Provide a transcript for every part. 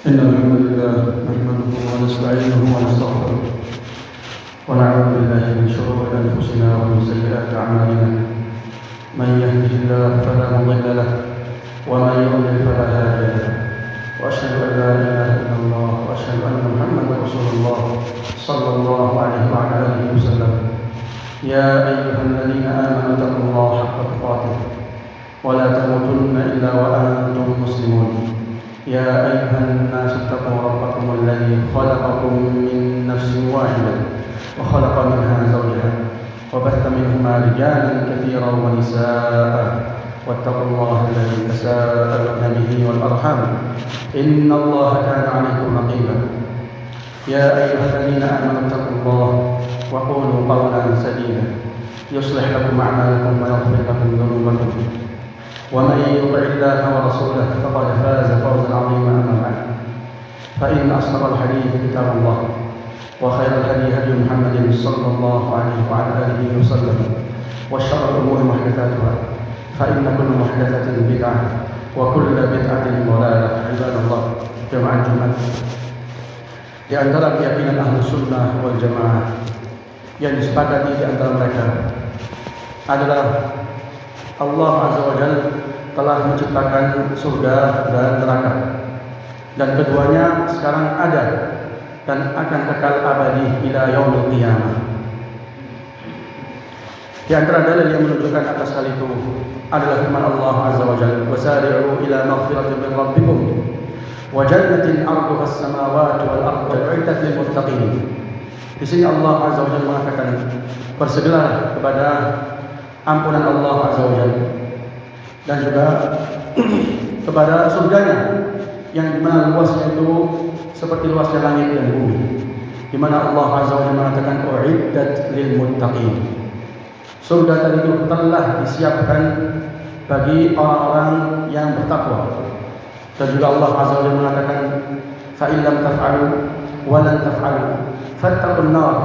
إن الحمد لله نحمده ونستعينه ونستغفره ونعوذ بالله من شرور أنفسنا ومن سيئات أعمالنا من يهده الله فلا مضل له ومن يضلل فلا هادي له وأشهد أن لا إله إلا الله وأشهد أن محمدا رسول الله صلى الله عليه وعلى آله وسلم يا أيها الذين آمنوا اتقوا الله حق تقاته ولا تموتن إلا وأنتم مسلمون يا أيها الناس اتقوا ربكم الذي خلقكم من نفس واحدة وخلق منها زوجها وبث منهما رجالا كثيرا ونساء واتقوا الله الذي تساءلون به والأرحام إن الله كان عليكم رقيبا يا أيها الذين آمنوا اتقوا الله وقولوا قولا سديدا يصلح لكم أعمالكم ويغفر لكم ذنوبكم ومن يطع الله ورسوله فقد فاز فوزا عظيما أما بعد فإن أصدق الحديث كتاب الله وخير الهدي هدي محمد صلى الله عليه وعلى آله وسلم وشر الأمور محدثاتها فإن كل محدثة بدعة وكل بدعة ضلالة عباد الله جماعة Jumat. Di antara keyakinan Ahlus Sunnah wal Jamaah yang disepakati di antara mereka adalah Allah Azza wa Jalla telah menciptakan surga dan neraka, dan keduanya sekarang ada dan akan kekal abadi ila yaumil qiyamah. Di antara dalil yang menunjukkan atas hal itu adalah firman Allah Azza wa Jalla, "Wasari'u ila maghfiratin min rabbikum wa jannatin 'arduha as-samawati wal ardu u'iddat lil muttaqin." Di sini Allah Azza wa Jalla mengatakan, bersegeralah kepada ampunan Allah Azza wa Jalla dan juga kepada surganya yang dimana luasnya itu seperti luasnya langit dan bumi, di mana Allah Azza wa Jalla mengatakan u'iddat lil muttaqin. Surga tadi itu telah disiapkan bagi orang-orang yang bertakwa. Dan juga Allah Azza wa Jalla mengatakan fa in lam taf'alu wa lan taf'alu fattaqun nar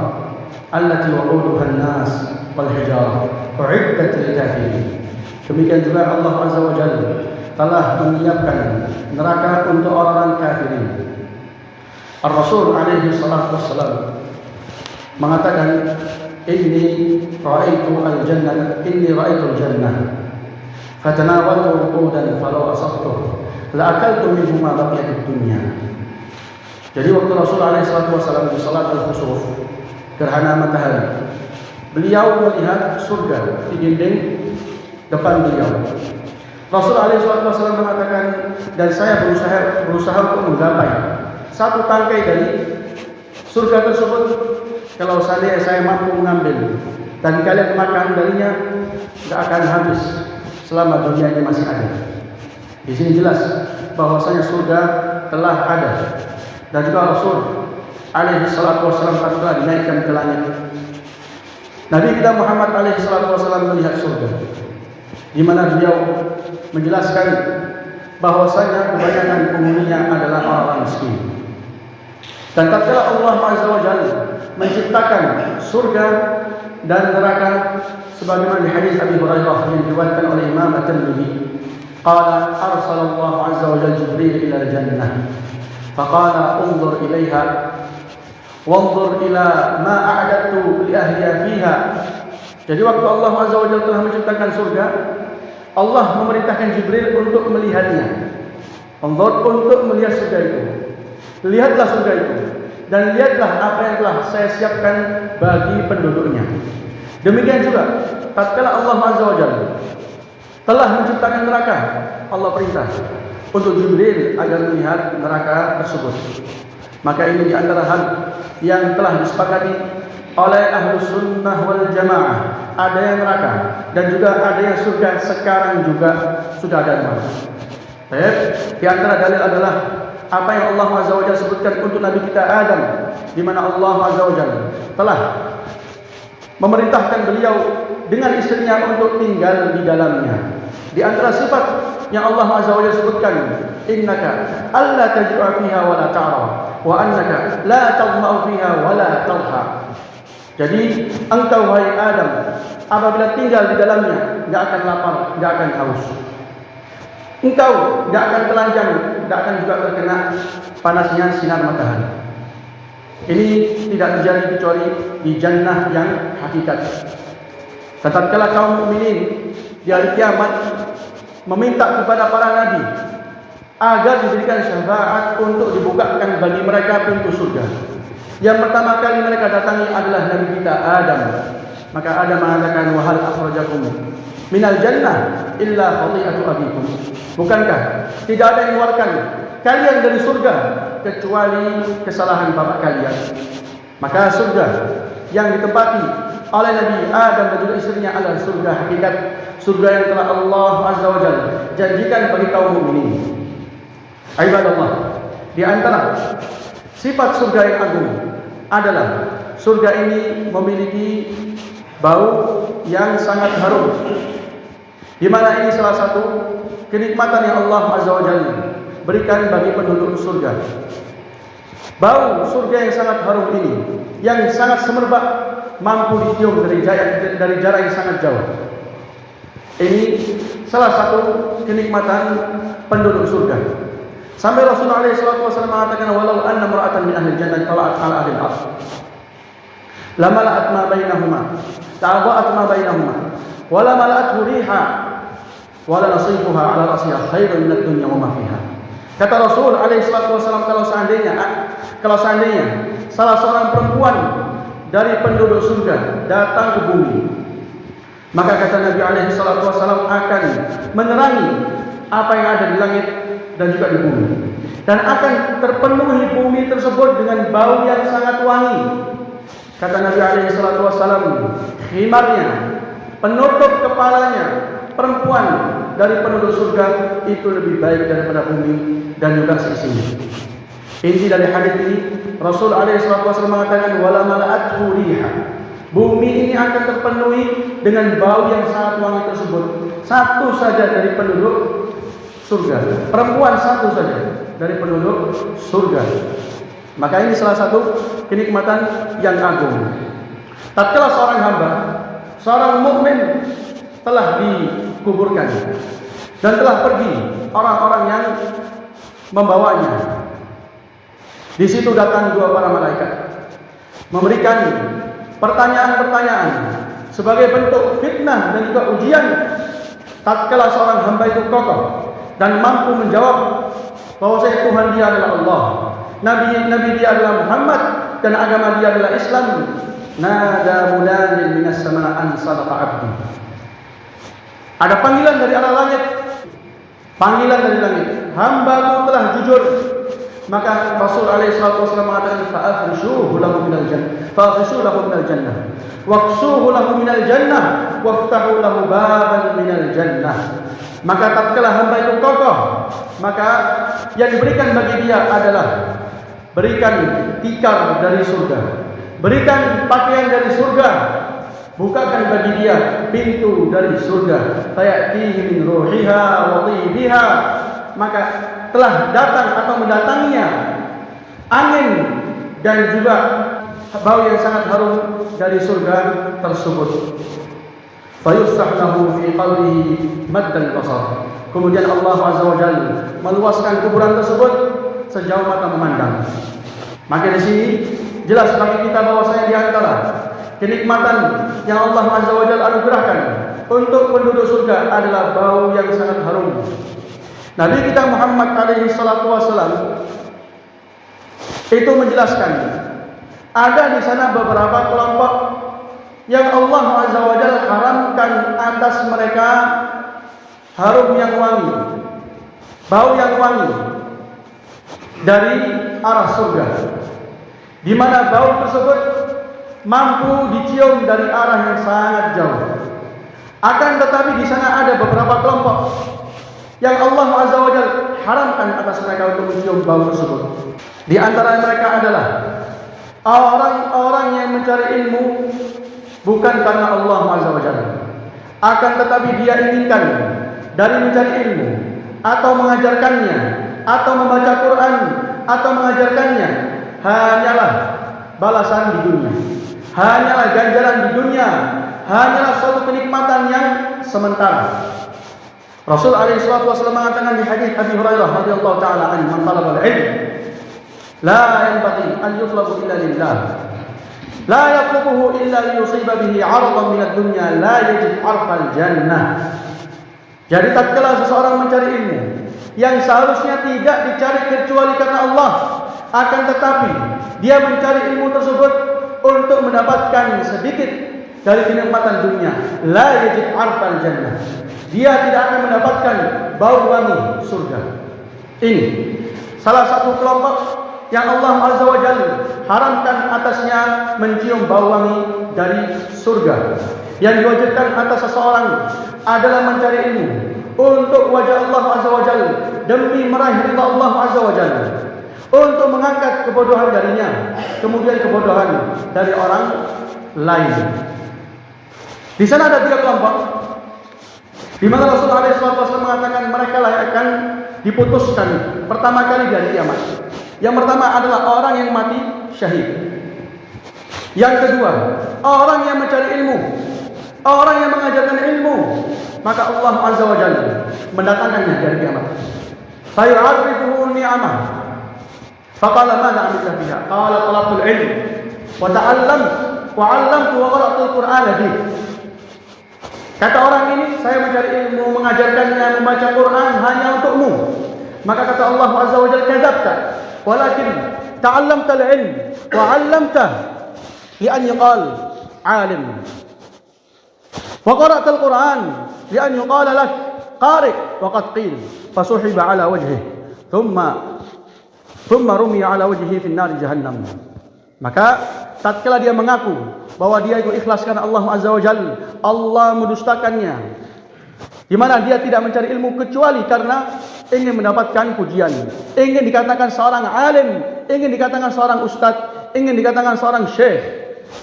allati waquduha an-nas wal hijarah u'iddat lil kafirin. Demikian juga Allah Azza wa Jalla telah menyiapkan neraka untuk orang-orang kafirin. Ar-Rasul alaihi salatu wassalam mengatakan, inni ra'aitu al-jannah fatanawaltu wuqudan falau asabtu la akaltu minhu ma baqiya fid dunya. Jadi waktu Rasul alaihi salatu wassalam di salat al-khusuf, gerhana matahari, beliau melihat surga di dinding depan beliau. Rasul alaihi wasallam mengatakan, dan saya berusaha untuk menggapai satu tangkai dari surga tersebut. Kalau saya mampu mengambil dan kalian makan darinya, tidak akan habis selama dunia ini masih ada. Di sini jelas bahwasanya surga telah ada, dan juga Rasul alaihi wasallam telah dinaikkan ke langit. Nabi kita Muhammad alaihi wasallam melihat surga, di mana beliau menjelaskan bahwasanya kebanyakan penghuninya adalah orang miskin. Dan tatkala Allah Azza wa Jalla menciptakan surga dan neraka, sebagaimana di hadis Abi Hurairah yang diriwayatkan oleh Imam At-Tirmidzi, qala arsalallahu azza wa jalla Jibril ila al-jannah faqala unzur ilaiha wanzur ila ma a'dadtu li ahliha fiha. Jadi waktu Allah Azza wa Jalla telah menciptakan surga, Allah memerintahkan Jibril untuk melihatnya. Untuk melihat surga itu. Lihatlah surga itu dan lihatlah apa yang telah saya siapkan bagi penduduknya. Demikian juga tatkala Allah Azza wa Jalla telah menciptakan neraka, Allah perintah untuk Jibril agar melihat neraka tersebut. Maka ini di antara hal yang telah disepakati oleh Ahlus Sunnah wal Jamaah. Ada yang neraka dan juga ada yang surga, sekarang juga sudah ada neraka. Baik, di antara dalil adalah apa yang Allah Azza wa Jalla sebutkan untuk Nabi kita Adam, di mana Allah Azza wa Jalla telah memerintahkan beliau dengan istrinya untuk tinggal di dalamnya. Di antara sifat yang Allah Azza wa Jalla sebutkan, innaka alla tajua fiha wa la ta'ra wa annaka la tadma'u fiha wa la tadha. Jadi engkau wahai Adam, apabila tinggal di dalamnya, tidak akan lapar, tidak akan haus. engkau tidak akan telanjang, tidak akan juga terkena panasnya sinar matahari. Ini tidak terjadi kecuali di jannah yang hakikat. Tatkala kaum mukminin di hari kiamat meminta kepada para nabi agar diberikan syafaat untuk dibukakan bagi mereka pintu surga. Yang pertama kali mereka datangi adalah nabi kita Adam. Maka Adam mengatakan, wa hal akhrajakum minal jannah illa khati'atu abikum. Bukankah tidak ada yang mengeluarkan kalian dari surga kecuali kesalahan bapak kalian? Maka surga yang ditempati oleh Nabi Adam dan juga istrinya adalah surga hakikat, surga yang telah Allah Azza wa Jalla janjikan bagi kaum mukminin. Ibadallah, di antara sifat surga yang agung adalah surga ini memiliki bau yang sangat harum, di mana ini salah satu kenikmatan yang Allah Azza wa Jalla berikan bagi penduduk surga. Bau surga yang sangat harum ini, yang sangat semerbak, mampu dicium dari jarak yang sangat jauh. Ini salah satu kenikmatan penduduk surga. Sampai Rasulullah SAW mengatakan, walau anna mar'atan min ahli jannah tala'at ala ahli al-ardh lama la'at ma bainahuma ta'adha'at ma bainahuma wala mala'athu riha wala nasifuha ala rasiha khairun min ad-dunya wa ma fiha. Kata Rasul SAW, kalau seandainya salah seorang perempuan dari penduduk surga datang ke bumi, maka kata Nabi SAW akan menerangi apa yang ada di langit dan juga di bumi, dan akan terpenuhi bumi tersebut dengan bau yang sangat wangi. Kata Nabi SAW, khimarnya, penutup kepalanya perempuan dari penduduk surga itu lebih baik daripada bumi dan juga seisinya. Inti dari hadis ini, Rasul SAW mengatakan, wala mala'athu riha. Bumi ini akan terpenuhi dengan bau yang sangat wangi tersebut. Satu saja dari penduduk surga, perempuan satu saja dari penduduk surga. Maka ini salah satu kenikmatan yang agung. Tatkala seorang hamba, seorang mukmin telah dikuburkan dan telah pergi orang-orang yang membawanya, di situ datang dua para malaikat memberikan pertanyaan-pertanyaan sebagai bentuk fitnah dan juga ujian. Tatkala seorang hamba itu kokoh dan mampu menjawab bahwa Tuhan dia adalah Allah, Nabi dia adalah Muhammad, dan agama dia adalah Islam, nada munadin minas sama'an sadaqa abdi. Ada panggilan dari arah langit, panggilan dari langit, hamba-Mu telah jujur. Maka Rasul SAW mengatakan, fa'afrishuhu lahu minal jannah, fa'afrishuhu lahu minal jannah, waqsuhu lahu minal jannah, waftahu lahu baban minal jannah. Maka tatkala hamba itu kokoh, maka yang diberikan bagi dia adalah berikan tikar dari surga, berikan pakaian dari surga, bukakan bagi dia pintu dari surga, fayatihi min ruhiha wa tibiha. Maka telah datang atau mendatanginya angin dan juga bau yang sangat harum dari surga tersebut. Fayusah lahu fi qalbihi maddal basar. Kemudian Allah Azza wa Jalla meluaskan kuburan tersebut sejauh mata memandang. Maka di sini jelas bagi kita bahwasanya di antara kenikmatan yang Allah Azza wa Jalla anugerahkan untuk penduduk surga adalah bau yang sangat harum. Nabi kita Muhammad alaihi salatu wasallam itu menjelaskan ada di sana beberapa kelompok yang Allah Azza wa Jalla haramkan atas mereka harum yang wangi, bau yang wangi dari arah surga, di mana bau tersebut mampu dicium dari arah yang sangat jauh. Akan tetapi di sana ada beberapa kelompok yang Allah Azza wa Jalla haramkan atas mereka untuk mencium bau tersebut. Di antara mereka adalah orang-orang yang mencari ilmu bukan karena Allah Azza wa Jalla, akan tetapi dia inginkan dari mencari ilmu atau mengajarkannya atau membaca Quran atau mengajarkannya hanyalah balasan di dunia, hanyalah ganjaran di dunia, hanyalah suatu kenikmatan yang sementara. Rasul alaihi salatu wasallam mengatakan di hadis Abi Hurairah radhiyallahu taala anhu, "Man talaba al-ilm la yanbaghi an yutlabu illa lillah. La yatlubuhu illa liyusiba bihi 'aradan min ad-dunya la yajid 'arfal jannah." Jadi tatkala seseorang mencari ilmu yang seharusnya tidak dicari kecuali karena Allah, akan tetapi dia mencari ilmu tersebut untuk mendapatkan sedikit dari kenikmatan dunia, la yajid 'arfal jannah. Dia tidak akan mendapatkan bau wangi surga. Ini salah satu kelompok yang Allah Azza wa Jalla haramkan atasnya mencium bau wangi dari surga. Yang diwajibkan atas seseorang adalah mencari ilmu untuk wajah Allah Azza wa Jalla, demi meraih ridha Allah Azza wa Jalla, untuk mengangkat kebodohan darinya, kemudian kebodohan dari orang lain. Di sana ada 3 kelompok, di mana Rasulullah SAW mengatakan mereka lah akan diputuskan pertama kali dari kiamat. Yang pertama adalah orang yang mati syahid. Yang kedua, orang yang mencari ilmu, orang yang mengajarkan ilmu, maka Allah Azza wa Jalla mendatangkannya dari kiamat. Fayu'arifuhu ni'amah. Faqala madza 'amilta biha? Qala talabtul ilm wa ta'allamtu wa 'allamtu wa qara'tul Qur'ana bi. Kata orang ini, saya mencari ilmu, mengajarkannya, membaca Quran hanya untukmu. Maka kata Allah Azza wa Jalla, kadzabta, walakin ta'allamta al-ilm wa 'allamta li'an yuqal 'alim. Wa qara'ta al-Quran li'an yuqala lak qari' wa qad qil fasuhiba 'ala wajhihi thumma rumiya 'ala wajhihi fi an-nar jahannam. Maka tatkala dia mengaku bahwa dia itu ikhlas karena Allah Azza wa Jalla, Allah mendustakannya, di mana dia tidak mencari ilmu kecuali karena ingin mendapatkan pujian, ingin dikatakan seorang alim, ingin dikatakan seorang ustaz, ingin dikatakan seorang syekh,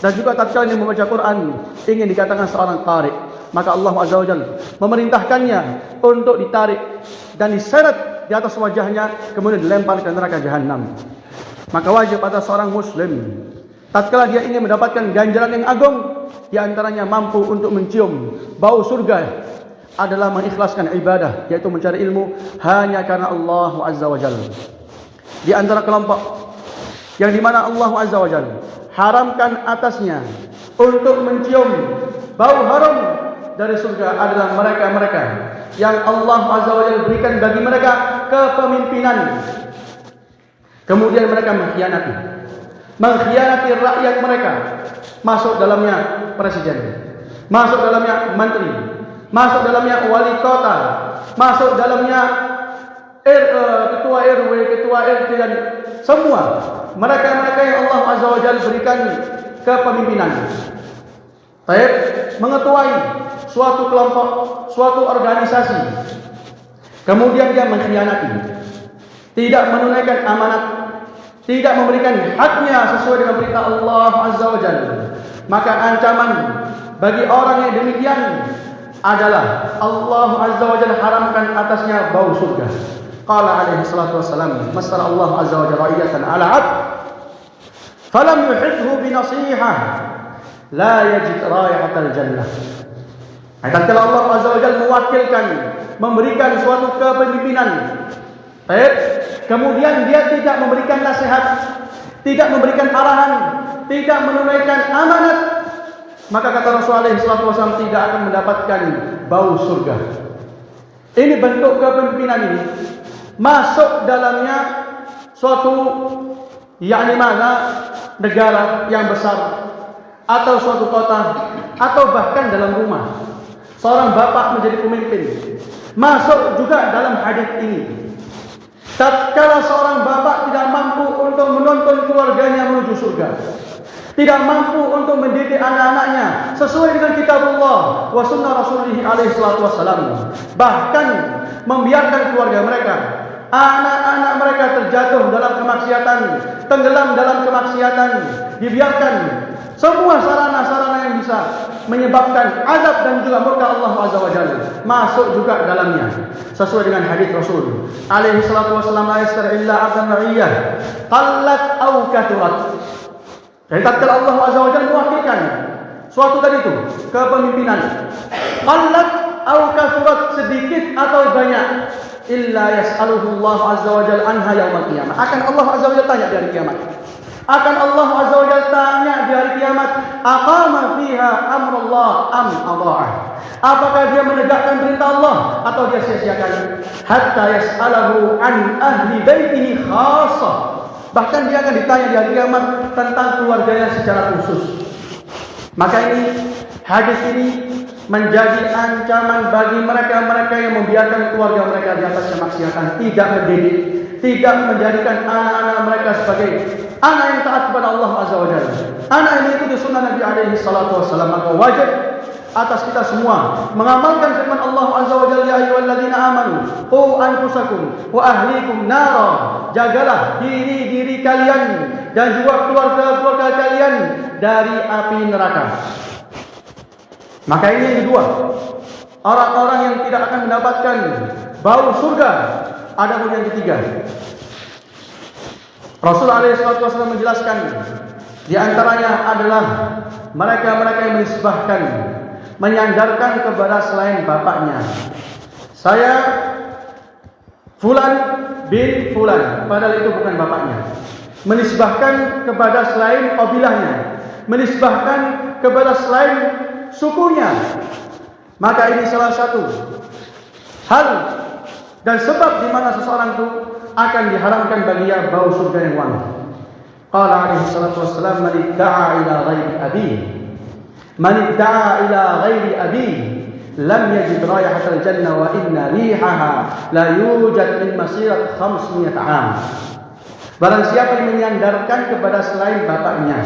dan juga tatkala dia membaca Quran ingin dikatakan seorang qari. Maka Allah Azza wa Jalla memerintahkannya untuk ditarik dan diseret di atas wajahnya, kemudian dilempar ke neraka jahanam. Maka wajib atas seorang muslim tatkala dia ingin mendapatkan ganjaran yang agung, di antaranya mampu untuk mencium bau surga, adalah mengikhlaskan ibadah, yaitu mencari ilmu hanya karena Allah Azza wa Jalla. Di antara kelompok yang dimana Allah Azza wa Jalla haramkan atasnya untuk mencium bau harum dari surga adalah mereka-mereka yang Allah Azza wa Jalla berikan bagi mereka kepemimpinan, kemudian mereka mengkhianati rakyat mereka, masuk dalamnya presiden, masuk dalamnya menteri, masuk dalamnya wali kota, masuk dalamnya ketua RW, ketua RT, dan semua mereka-mereka yang Allah Azza wa Jalla berikan kepemimpinan, mengetuai suatu kelompok, suatu organisasi, kemudian dia mengkhianati, tidak menunaikan amanat, tidak memberikan haknya sesuai dengan perintah Allah Azza wa Jalla. Maka ancaman bagi orang yang demikian adalah Allah Azza wa Jalla haramkan atasnya bau surga. Qala alaihi salatu wassalam, masara Allah Azza wa Jalla ra'iyatan ala 'abd falam yuhibhu bi nasihah la yajid ra'ihatal jannah. Tatkala Allah Azza wa Jalla mewakilkan, memberikan suatu kepemimpinan, kemudian dia tidak memberikan nasihat, tidak memberikan arahan, tidak menunaikan amanat, maka kata Rasulullah SAW tidak akan mendapatkan bau surga. Ini bentuk kepemimpinan ini masuk dalamnya suatu negara yang besar, atau suatu kota, atau bahkan dalam rumah seorang bapak menjadi pemimpin. Masuk juga dalam hadis ini. Tatkala seorang bapak tidak mampu untuk menuntun keluarganya menuju surga, tidak mampu untuk mendidik anak-anaknya sesuai dengan kitabullah wa sunnah Rasulullah alaihi salatu wassalam, bahkan membiarkan keluarga mereka, anak-anak mereka terjatuh dalam kemaksiatan, tenggelam dalam kemaksiatan, dibiarkan semua sarana-sarana yang bisa menyebabkan azab dan juga murka Allah Azza wa Jalla masuk juga dalamnya, sesuai dengan hadis Rasul alaihi salatu wassalam, la yastar illa 'abdan ra'iyah qallat aw kathurat. Jadi tatkala Allah Azza wa Jalla mewakilkan suatu tadi itu kepemimpinan, qallat au kathurat, sedikit atau banyak, illa yas'aluhu Allah azza wa jalla anha yaumil qiyamah. Akan Allah azza wa jalla tanya di hari kiamat. Akan Allah azza wa jalla tanya di hari kiamat, aqama fiha amrullah am adha'ah. Apakah dia menegakkan perintah Allah atau dia sia-siakan? Hatta yas'alahu an ahli baitihi khassah. Bahkan dia akan ditanya di hari kiamat tentang keluarganya secara khusus. Maka hadis ini menjadi ancaman bagi mereka-mereka yang membiarkan keluarga mereka di atas kemaksiatan, tidak mendidik, tidak menjadikan anak-anak mereka sebagai anak yang taat kepada Allah Azza wa Jalla, anak yang mengikuti sunnah Nabi alaihi salatu wassalam. Maka wajib atas kita semua mengamalkan firman Allah Azza wa Jalla, ya ayyuhalladzina amanu qu anfusakum wa ahlikum nara. Jagalah diri-diri kalian dan juga keluarga-keluarga kalian dari api neraka. Maka ini yang kedua, orang-orang yang tidak akan mendapatkan bau surga. Adapun yang ketiga, Rasulullah SAW menjelaskan, di antaranya adalah mereka-mereka yang menisbahkan, menyandarkan kepada selain bapaknya. Saya Fulan bin Fulan, padahal itu bukan bapaknya. Menisbahkan kepada selain qabilahnya, menisbahkan kepada selain sukunya. Maka ini salah satu hal dan sebab di mana seseorang itu akan diharamkan baginya bau surga yang wangi. Qala alaihi salatu wassalam, man idda'a ila ghairi abi, man idda'a ila ghairi abi lam yajid raihatal jannah wa inna rihaha la yujad min masirat 500 'am. Barang siapa yang menyandarkan kepada selain bapaknya,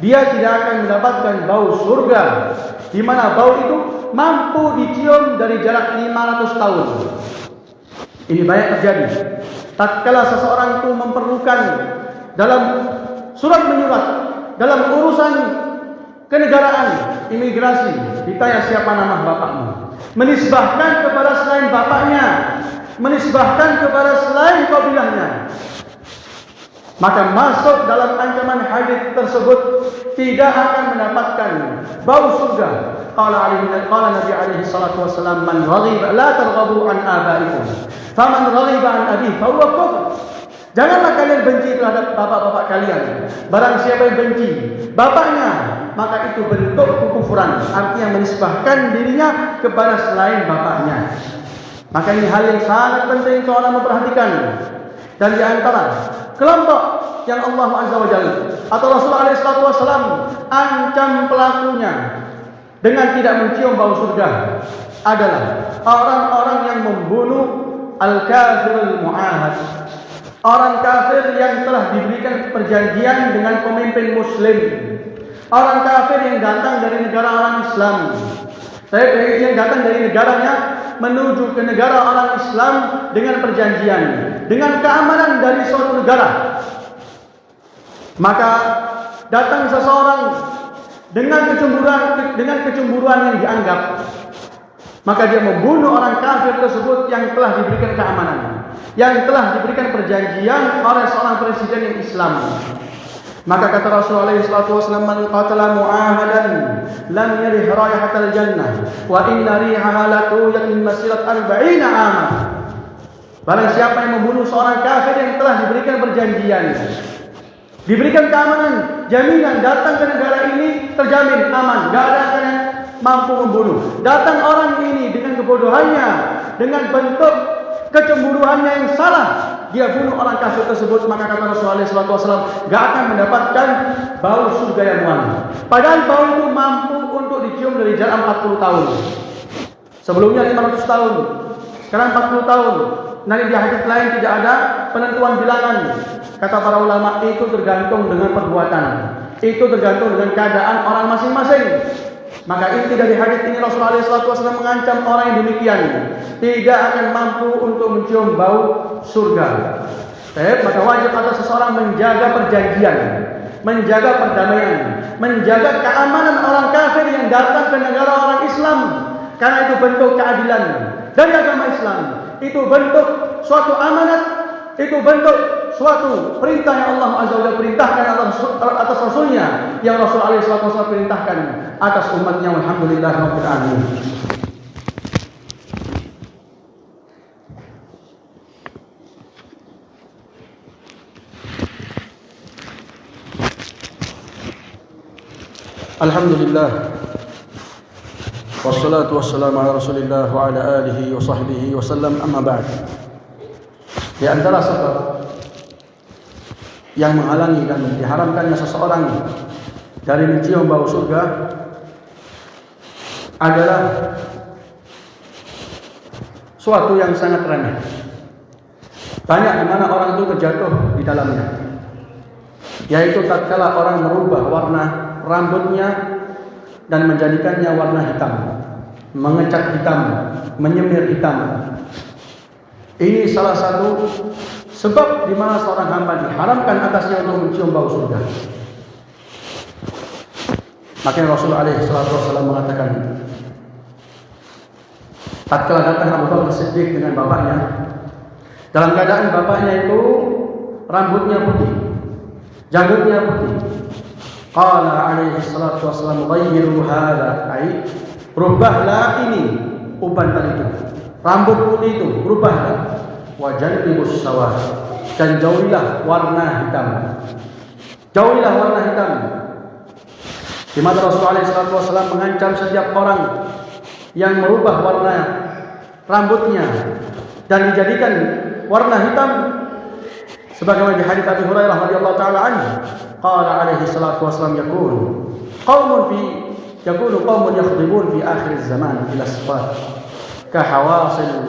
dia tidak akan mendapatkan bau surga, di mana bau itu mampu dicium dari jarak 500 tahun. Ini banyak terjadi. Tatkala seseorang itu memerlukan dalam surat menyurat, dalam urusan kenegaraan, imigrasi, ditanya siapa nama bapakmu, menisbahkan kepada selain bapaknya, menisbahkan kepada selain kabilahnya, maka masuk dalam ancaman hadis tersebut, tidak akan mendapatkan bau surga. Qala Nabi alaihi salatu wasallam, man raghiba la targhabu an abaikum, faman raghiba an abi fa huwa kufr. Janganlah kalian benci terhadap bapak-bapak kalian. Barang siapa yang benci bapaknya, maka itu bentuk kekufuran, artinya menisbahkan dirinya kepada selain bapaknya. Maka ini hal yang sangat penting seorang memperhatikan. Dan di antara kelompok yang Allah Azza wa Jalla atau Rasulullah SAW ancam pelakunya dengan tidak mencium bau surga adalah orang-orang yang membunuh al-kafirul mu'ahad, orang kafir yang telah diberikan perjanjian dengan pemimpin muslim, orang kafir yang datang dari negara orang Islam, yang datang dari negaranya menuju ke negara orang Islam dengan perjanjian, dengan keamanan dari suatu negara. Maka datang seseorang dengan kecemburuan yang dianggap, maka dia membunuh orang kafir tersebut yang telah diberikan keamanan, yang telah diberikan perjanjian oleh seorang presiden yang Islam. Maka kata Rasulullah SAW, man qatala mu'ahadan lam yarih raihatal jannah wa inna rihaha la tujad min masirat 40 'am. Barang siapa yang membunuh seorang kafir yang telah diberikan perjanjian, diberikan keamanan, jaminan, datang ke negara ini terjamin aman, enggak ada yang mampu membunuh. Datang orang ini dengan kebodohannya, dengan bentuk kecemburuannya yang salah, dia bunuh orang kafir tersebut, maka kata Rasulullah SAW, gak akan mendapatkan bau surga yang wangi. Padahal bau itu mampu untuk dicium dari jarak 40 tahun. Sebelumnya 500 tahun, sekarang 40 tahun. Nanti di hadis lain tidak ada penentuan bilangan. Kata para ulama, itu tergantung dengan perbuatan, itu tergantung dengan keadaan orang masing-masing. Maka inti dari hadis ini, Rasulullah SAW mengancam orang yang demikian tidak akan mampu untuk mencium bau surga. Maka wajib atas seseorang menjaga perjanjian, menjaga perdamaian, menjaga keamanan orang kafir yang datang ke negara orang Islam. Karena itu bentuk keadilan dari agama Islam, itu bentuk suatu amanat, itu bentuk suatu perintah yang Allah Azza wa Jalla perintahkan atas Rasulnya, yang Rasulullah SAW perintahkan atas umatnya. Alhamdulillah Rabbil Alamin. Alhamdulillah, wassalatu wassalamu ala Rasulillah wa ala alihi wa sahbihi wa sallam, amma ba'd. Di antara sebab yang menghalangi dan diharamkannya seseorang dari mencium bau surga adalah suatu yang sangat remeh. Banyak di mana orang itu terjatuh di dalamnya, yaitu tatkala orang merubah warna rambutnya dan menjadikannya warna hitam, mengecat hitam, menyemir hitam. Ini salah satu sebab di mana seorang hamba diharamkan atasnya untuk mencium bau surga. Makanya Rasul alaihi salatu wasallam mengatakan, tatkala datang Abu Bakar Siddiq dengan bapaknya, dalam keadaan bapaknya itu rambutnya putih, janggutnya putih. Qala alaihi salatu wassalam, ghayyiru hadha, ay rubahlah ini uban tadi itu, rambut putih itu rubahlah, wa jannibus sawad, dan jauhilah warna hitam, jauhilah warna hitam. Di mana Rasulullah alaihi salatu wassalam mengancam setiap orang yang merubah warna rambutnya dan dijadikan warna hitam, sebagaimana di hadits Abi Hurairah radhiyallahu taala anhu, qala alaihi salatu wasallam, yakunu qaumun yakhdibun fi akhir zaman ila sifat ka hawasil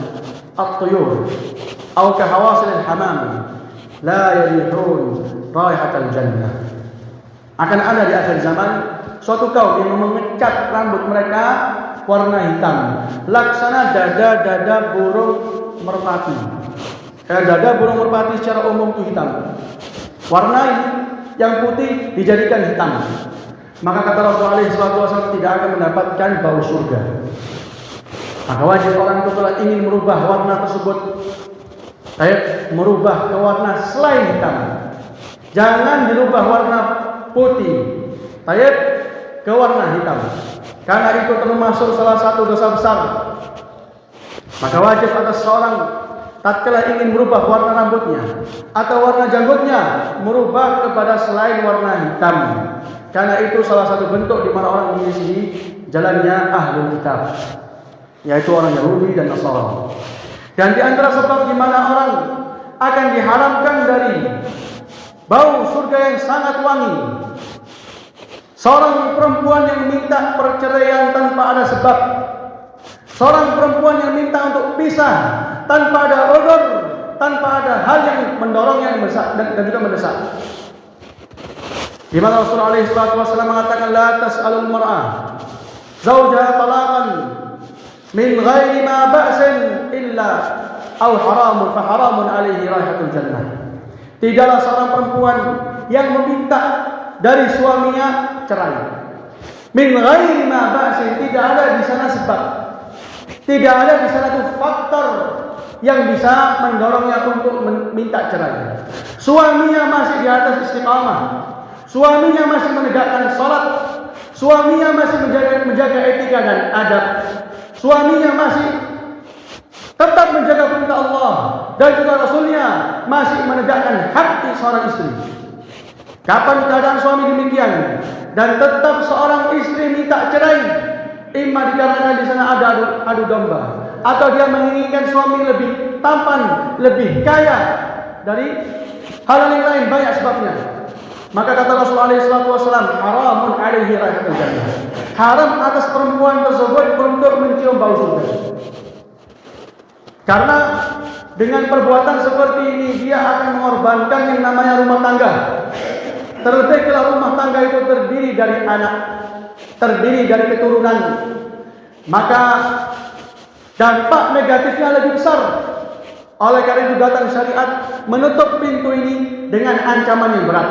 at-tuyur atau ka hawasil al-hamam la yarihun raihat al-jannah. Akan ada di akhir zaman suatu kaum yang mengecat rambut mereka warna hitam, laksana dada burung merpati. Dada burung merpati secara umum itu hitam. Warna ini yang putih dijadikan hitam. Maka kata Rasulullah SAW, tidak akan mendapatkan bau surga. Maka wajib orang itu kalau ingin merubah warna tersebut, merubah ke warna selain hitam. Jangan dirubah warna putih, ke warna hitam. Karena itu termasuk salah satu dosa besar. Maka wajib atas seorang tatkala ingin merubah warna rambutnya atau warna janggutnya, merubah kepada selain warna hitam. Karena itu salah satu bentuk di mana orang menyelisihi jalannya ahlul kitab, yaitu orang Yahudi dan Nasrani. Dan di antara sebab di mana orang akan diharamkan dari bau surga yang sangat wangi, seorang perempuan yang minta perceraian tanpa ada sebab, seorang perempuan yang minta untuk pisah tanpa ada uzur, tanpa ada hal yang mendorongnya dan juga mendesak. Di mana Rasulullah SAW mengatakan, la tas'alul mar'ah zawjaha talaqan min ghairi ma ba'sin illa aw haramun fa haramun alaihi raihatul jannah. Tidaklah seorang perempuan yang meminta dari suaminya cerai min ghairi ma ba'sin, tidak ada di sana sebab, tidak ada di sana tuh faktor yang bisa mendorongnya untuk meminta cerai. Suaminya masih di atas istiqamah, suaminya masih menegakkan salat, suaminya masih menjaga etika dan adab, suaminya masih tetap menjaga perintah Allah dan juga Rasulnya, masih menegakkan hak seorang istri. Kapan keadaan suami demikian dan tetap seorang istri minta cerai, imma dikarenakan di sana ada adu domba, atau dia menginginkan suami lebih tampan, lebih kaya dari hal yang lain, banyak sebabnya. Maka kata Rasulullah SAW, haramun alaihi raihatul jannah, haram atas perempuan tersebut untuk mencium bau surga. Karena dengan perbuatan seperti ini dia akan mengorbankan yang namanya rumah tangga. Terlebih kalau rumah tangga itu terdiri dari anak, terdiri dari keturunan, maka dampak negatifnya lebih besar. Oleh karena itu datang syariat menutup pintu ini dengan ancaman yang berat,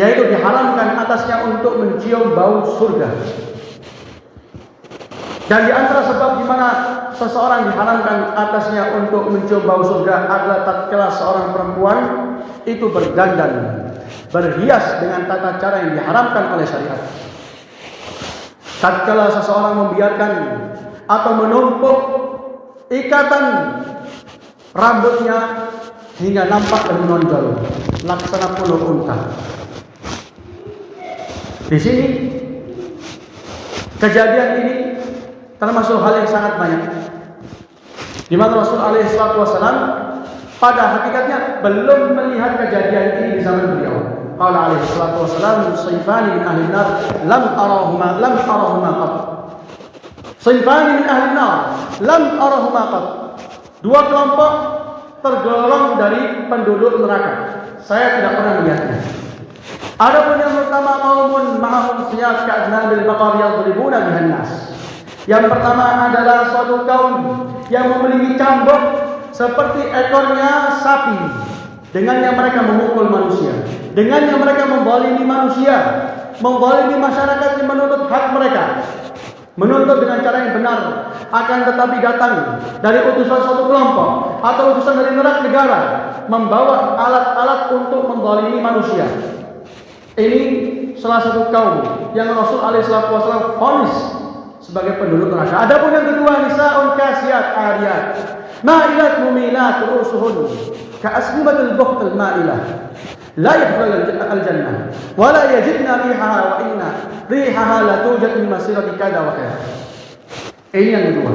yaitu diharamkan atasnya untuk mencium bau surga. Dan di antara sebab di mana seseorang diharamkan atasnya untuk mencium bau surga adalah tatkala seorang perempuan itu berdandan, berhias dengan tata cara yang diharamkan oleh syariat. Tatkala seseorang membiarkan atau menumpuk ikatan rambutnya hingga nampak lebih menonjol, laksana puluh unta. Di sini Kejadian ini termasuk hal yang sangat banyak, di mana Rasul alaihi wasallam pada hakikatnya belum melihat kejadian ini di zaman beliau. Qala alaihi wasallam, "Sayfani min ahli nar lam arahuma qat." Sayfani min ahli nar lam arahuma qat. Dua kelompok tergolong dari penduduk neraka. Saya tidak pernah melihatnya. Adapun yang pertama, qaumun ma'ahum siyaq ka'adnabil baqar yadribuna bihan nas. Yang pertama adalah suatu kaum yang memiliki cambuk seperti ekornya sapi, dengannya mereka memukul manusia, dengannya mereka membalimi manusia, membalimi masyarakat yang menuntut hak mereka, menuntut dengan cara yang benar. Akan tetapi datang dari utusan suatu kelompok atau utusan dari negara membawa alat-alat untuk membalimi manusia. Ini salah satu kaum yang Rasul alaihi wasallam vonis sebagai penduduk neraka. Adapun yang kedua, nisaun kasiyat ariyat ma'ilat mumilat ru'usuhun ka'asnibatil bukhtil ma'ilah la yadkhulul al-jannah wa la yajidna rihaha wa inna rihaha la tujad min masirati kada wa kada. Ini yang kedua.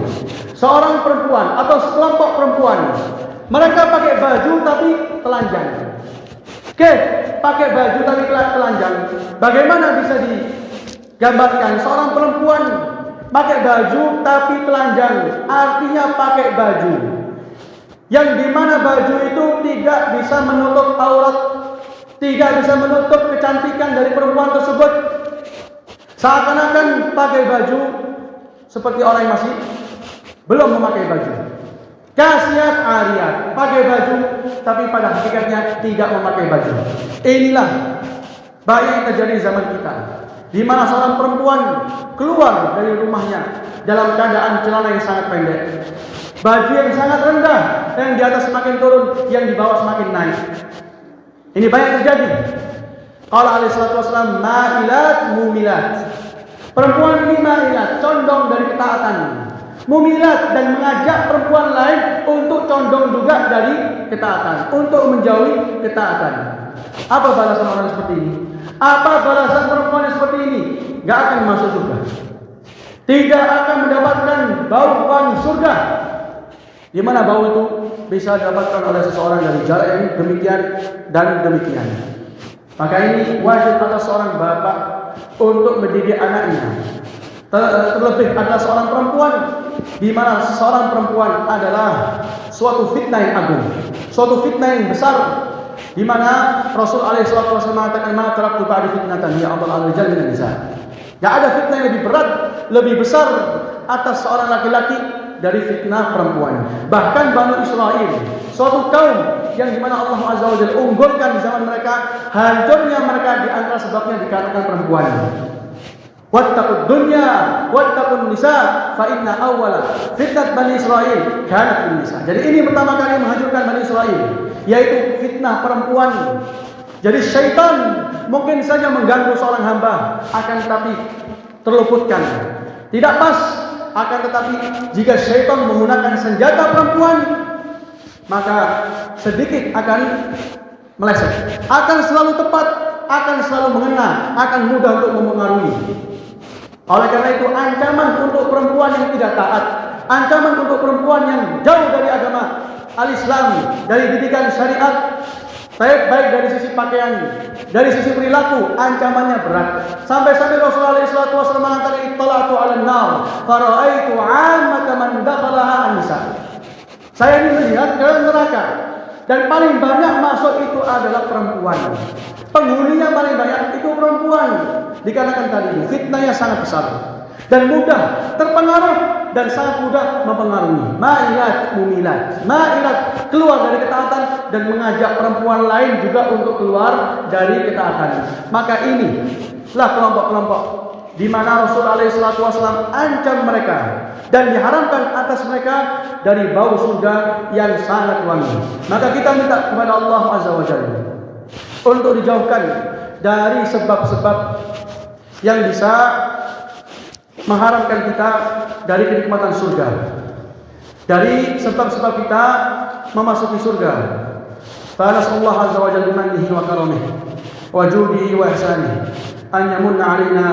Seorang perempuan atau sekelompok perempuan, mereka pakai baju tapi telanjang. Oke, pakai baju tapi telanjang. Bagaimana bisa digambarkan seorang perempuan pakai baju tapi telanjang? Artinya pakai baju yang dimana baju itu tidak bisa menutup aurat, tidak bisa menutup kecantikan dari perempuan tersebut. Seakan-akan pakai baju seperti orang yang masih belum memakai baju. Kasiyat ariyat, pakai baju tapi pada hakikatnya tidak memakai baju. Inilah bahaya yang terjadi di zaman kita, di mana seorang perempuan keluar dari rumahnya dalam keadaan celana yang sangat pendek, baju yang sangat rendah, yang di atas semakin turun, yang di bawah semakin naik. Ini banyak terjadi. Qala alaihi wasallam, ma'ilat mumilat. Perempuan ini ma'ilat, condong dari ketaatan. Mumilat, dan mengajak perempuan lain untuk condong juga dari ketaatan, untuk menjauhi ketaatan. Apa balasan orang seperti ini? Apa balasan perempuan yang seperti ini? Gak akan masuk surga, tidak akan mendapatkan bau wangi surga. Di mana bau itu bisa didapatkan oleh seseorang dari jarak yang demikian dan demikian. Maka ini wajib atas seorang bapak untuk mendidik anaknya. Terlebih adalah seorang perempuan, di mana seorang perempuan adalah suatu fitnah yang agung, suatu fitnah yang besar, di mana Rasul alaihi wasallam mengatakan, "Ma taraktu ba'di fitnatan ya Allah al-rijal min nisa." Enggak ada fitnah yang lebih berat, lebih besar atas seorang laki-laki dari fitnah perempuan. Bahkan Bani Israel, suatu kaum yang dimana Allah Azza wa Jalla unggulkan di zaman mereka, hancurnya mereka di antara sebabnya dikarenakan perempuan. Wattaqud dunya wattaqun nisa fa inna awwala fitnat Bani Israel kanat bin nisa. Jadi ini pertama kali menghancurkan Bani Israel, yaitu fitnah perempuan. Jadi syaitan mungkin saja mengganggu seorang hamba, akan tetapi terluputkan, tidak pas. Akan tetapi jika syaitan menggunakan senjata perempuan, maka sedikit akan meleset, akan selalu tepat, akan selalu mengena, akan mudah untuk mempengaruhi. Oleh karena itu, ancaman untuk perempuan yang tidak taat, ancaman untuk perempuan yang jauh dari agama al-Islam, dari didikan syariat, baik dari sisi pakaian, dari sisi perilaku, ancamannya berat. Sampai-sampai Rasulullah SAW mengatakan, "Ittala'tu 'alan nar, fara'aitu 'ammata man dakhalaha an-nisa." Saya ini melihat ke neraka, dan paling banyak masuk itu adalah perempuan. Penghuninya paling banyak itu perempuan. Dikarenakan tadi fitnahnya sangat besar dan mudah terpengaruh dan sangat mudah mempengaruhi. Ma'ilat mumilat, ma'ilat, keluar dari ketaatan dan mengajak perempuan lain juga untuk keluar dari ketaatan. Maka inilah kelompok-kelompok di mana Rasul alaihi wasallam ancam mereka dan diharamkan atas mereka dari bau surga yang sangat wangi. Maka kita minta kepada Allah Azza wa Jalla untuk dijauhkan dari sebab-sebab yang bisa mengharamkan kita dari kenikmatan surga, dari sebab-sebab kita memasuki surga. Fa nasallahu azza wa jalla bimannihi wa karamihi wa judihi wa ihsanihi an yamunna 'alaina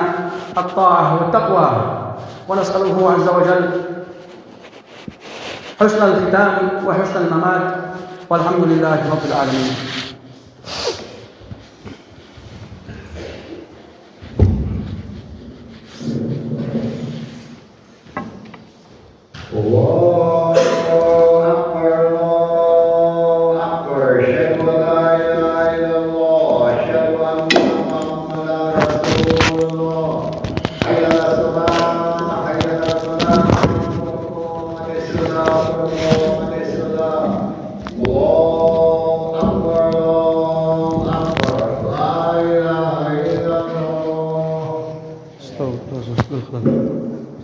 at-ta'ah wa taqwa ونسأله عز وجل حسن الختام وحسن الممات والحمد لله رب العالمين.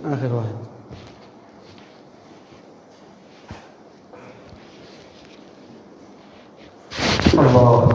آخر واحد. الله